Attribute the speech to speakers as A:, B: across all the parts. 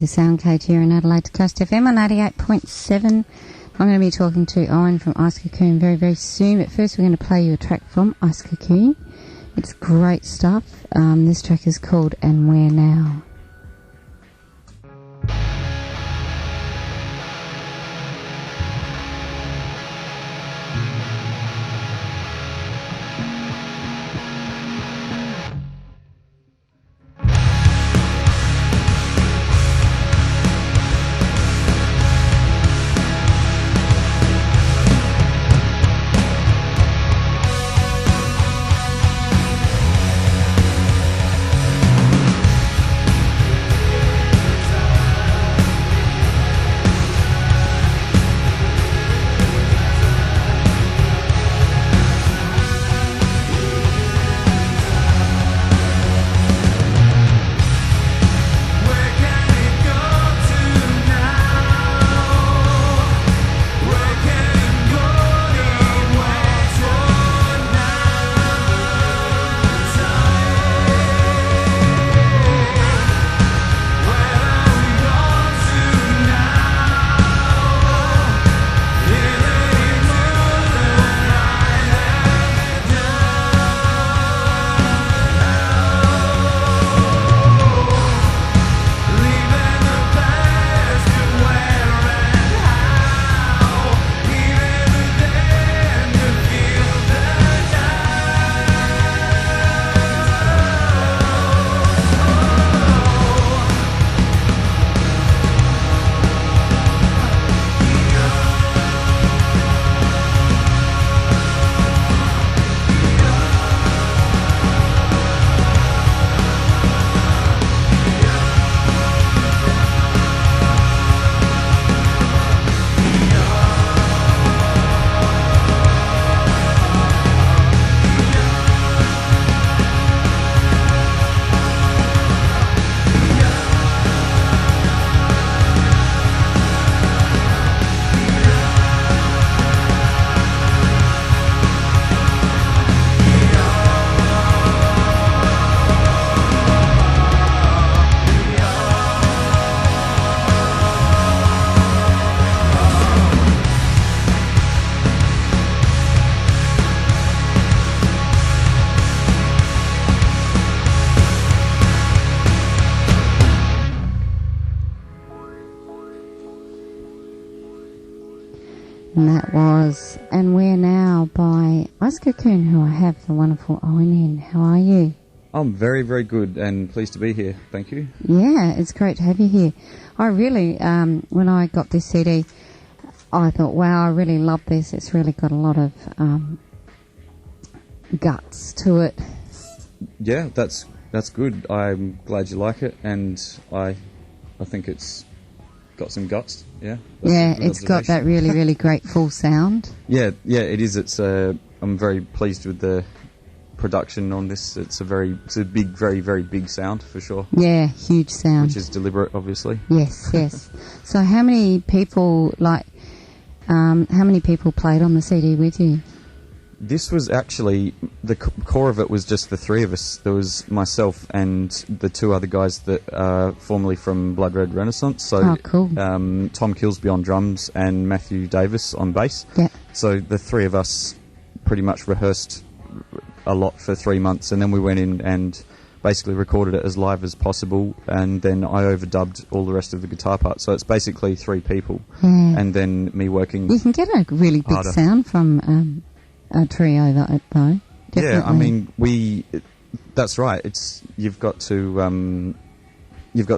A: The Sound Cage here in Adelaide to Coast FM on 88.7. I'm going to be talking to Owen from Icecocoon very, very soon. But first we're going to play you a track from Icecocoon. It's great stuff. This track is called And Where Now. And that was And Where Now by Icecocoon, who I have the wonderful Owen in. How are you?
B: I'm very, very good and pleased to be here. Thank you.
A: Yeah, it's great to have you here. I really, when I got this CD, I thought, wow, I really love this. It's really got a lot of guts to it.
B: Yeah, that's good. I'm glad you like it, and I think it's got some guts. Yeah.
A: Yeah, it's got that really, really great full sound.
B: Yeah, it is. It's I'm very pleased with the production on this. It's a big, very, very big sound for sure.
A: Yeah, huge sound.
B: Which is deliberate, obviously.
A: Yes, yes. So how many people played on the CD with you?
B: This was actually, the core of it was just the three of us. There was myself and the two other guys that are formerly from Blood Red Renaissance. So,
A: cool.
B: Tom Kilsby on drums and Matthew Davis on bass.
A: Yeah.
B: So the three of us pretty much rehearsed a lot for 3 months, and then we went in and basically recorded it as live as possible, and then I overdubbed all the rest of the guitar parts. So it's basically three people, and then me working.
A: You can get a really big sound from a trio, though. Definitely.
B: Yeah, I mean, that's right. You've got to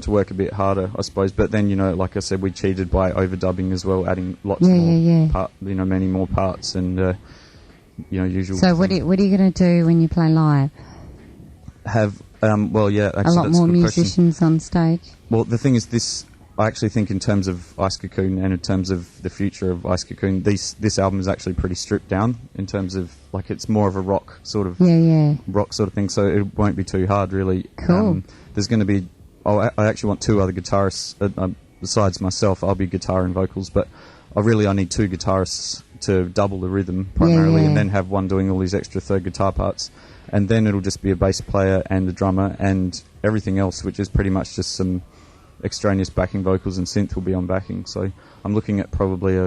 B: work a bit harder, I suppose. But then, like I said, we cheated by overdubbing as well, adding lots more many more parts, and usual.
A: So what are you going to do when you play live?
B: Have actually,
A: a lot more musicians on stage.
B: Well, the thing is, I actually think in terms of Icecocoon and in terms of the future of Icecocoon, this album is actually pretty stripped down in terms of, like, it's more of a rock sort of rock sort of thing, so it won't be too hard, really.
A: Cool.
B: There's going to be, I actually want two other guitarists besides myself. I'll be guitar and vocals, but I need two guitarists to double the rhythm primarily, and then have one doing all these extra third guitar parts, and then it'll just be a bass player and a drummer and everything else, which is pretty much just some extraneous backing vocals and synth will be on backing. So I'm looking at probably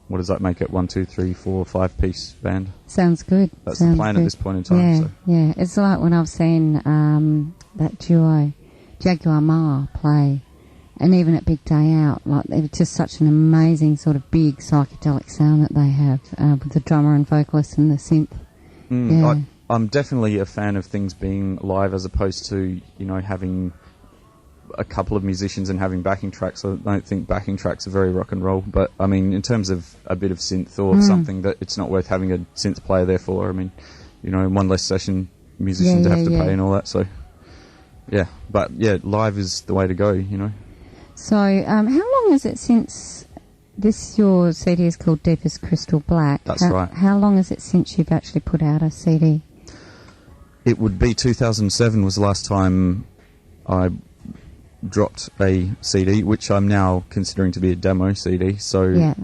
B: what does that make it? 1, 2, 3, 4, 5 piece band.
A: Sounds good.
B: That's
A: Sounds
B: the plan
A: good.
B: at this point in time.
A: Yeah,
B: So.
A: yeah. It's like when I've seen that duo, Jaguar Ma, play, and even at Big Day Out, like it's just such an amazing sort of big psychedelic sound that they have with the drummer and vocalist and the synth. Yeah.
B: I'm definitely a fan of things being live as opposed to, having a couple of musicians and having backing tracks. I don't think backing tracks are very rock and roll, but I mean, in terms of a bit of synth or something that it's not worth having a synth player there for. I mean, one less session musician to have to pay and all that. So, yeah, but yeah, live is the way to go.
A: So, how long is it since your CD is called Deepest Crystal Black?
B: That's right.
A: How long is it since you've actually put out a CD?
B: It would be 2007 was the last time I dropped a CD, which I'm now considering to be a demo CD. So,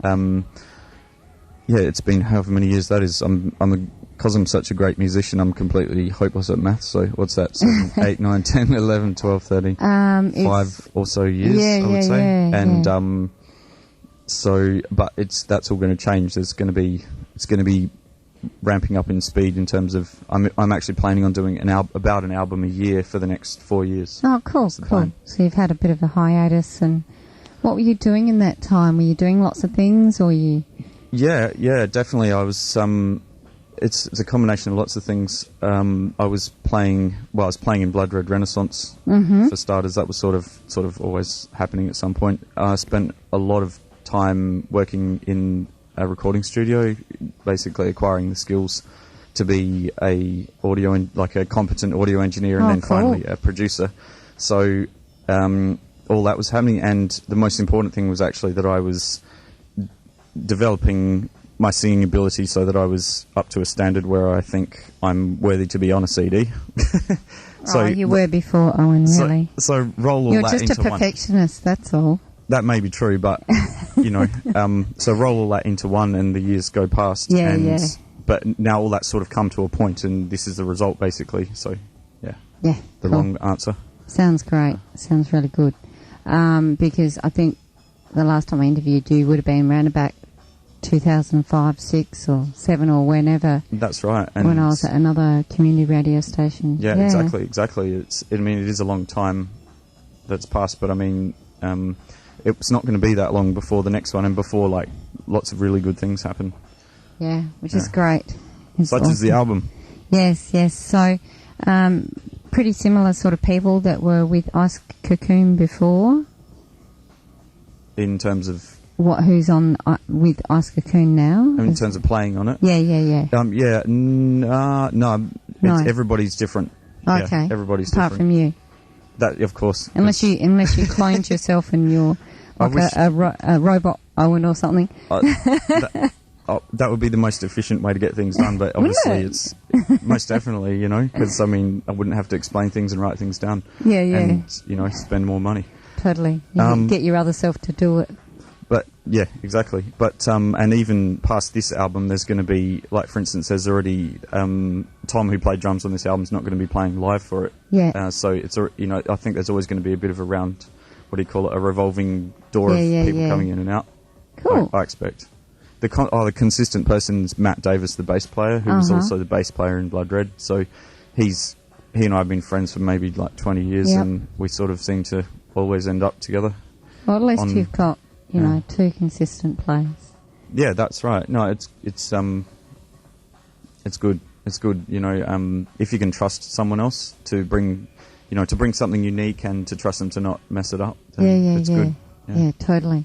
B: it's been however many years that is. Because I'm such a great musician, I'm completely hopeless at maths. So what's that? 7, 8, 9, 10, 11, 12, 13, 5 or so years, I would say. And but that's all going to change. It's going to be ramping up in speed in terms of I'm actually planning on doing about an album a year for the next 4 years.
A: Oh, cool. So you've had a bit of a hiatus, and what were you doing in that time? Were you doing lots of things, or you? Yeah,
B: definitely. I was. It's a combination of lots of things. I was playing in Blood Red Renaissance for starters. That was sort of always happening at some point. I spent a lot of time working in a recording studio, basically acquiring the skills to be a competent audio engineer and then finally a producer. So all that was happening, and the most important thing was actually that I was developing my singing ability so that I was up to a standard where I think I'm worthy to be on a CD.
A: So you were before, Owen, really.
B: So roll all
A: You're
B: that into one.
A: You're just a perfectionist, that's all.
B: That may be true, but, so roll all that into one and the years go past. But now all that's sort of come to a point and this is the result, basically. So, the long answer.
A: Sounds great. Sounds really good. Because I think the last time I interviewed you would have been around about 2005, 6 or 7 or whenever.
B: That's right.
A: And when I was at another community radio station.
B: Yeah. Exactly. It is a long time that's passed, but I mean, it's not going to be that long before the next one and before lots of really good things happen.
A: Yeah, which is great.
B: Such as the album.
A: Yes. So, pretty similar sort of people that were with icecocoon before.
B: In terms of
A: who's on with icecocoon now?
B: In terms of playing on it?
A: Yeah.
B: No. Everybody's different.
A: Okay.
B: Yeah, everybody's
A: apart
B: different.
A: From you.
B: That, of course.
A: Unless you cloned yourself and you're a robot Owen or something.
B: That would be the most efficient way to get things done, but obviously it's most definitely, because I wouldn't have to explain things and write things down.
A: Yeah.
B: And, spend more money.
A: Totally. You get your other self to do it.
B: But, yeah, exactly. But, and even past this album, there's going to be, for instance, there's already, Tom, who played drums on this album, is not going to be playing live for it.
A: Yeah.
B: So it's, I think there's always going to be a bit of a a revolving door of people coming in and out.
A: Cool.
B: I expect. The consistent person is Matt Davis, the bass player, who was also the bass player in Blood Red. So he and I have been friends for maybe 20 years, and we sort of seem to always end up together.
A: Well, at least you've got, two consistent players.
B: Yeah, that's right. No, it's good. It's good, if you can trust someone else to bring something unique and to trust them to not mess it up. Then it's good.
A: Yeah, totally.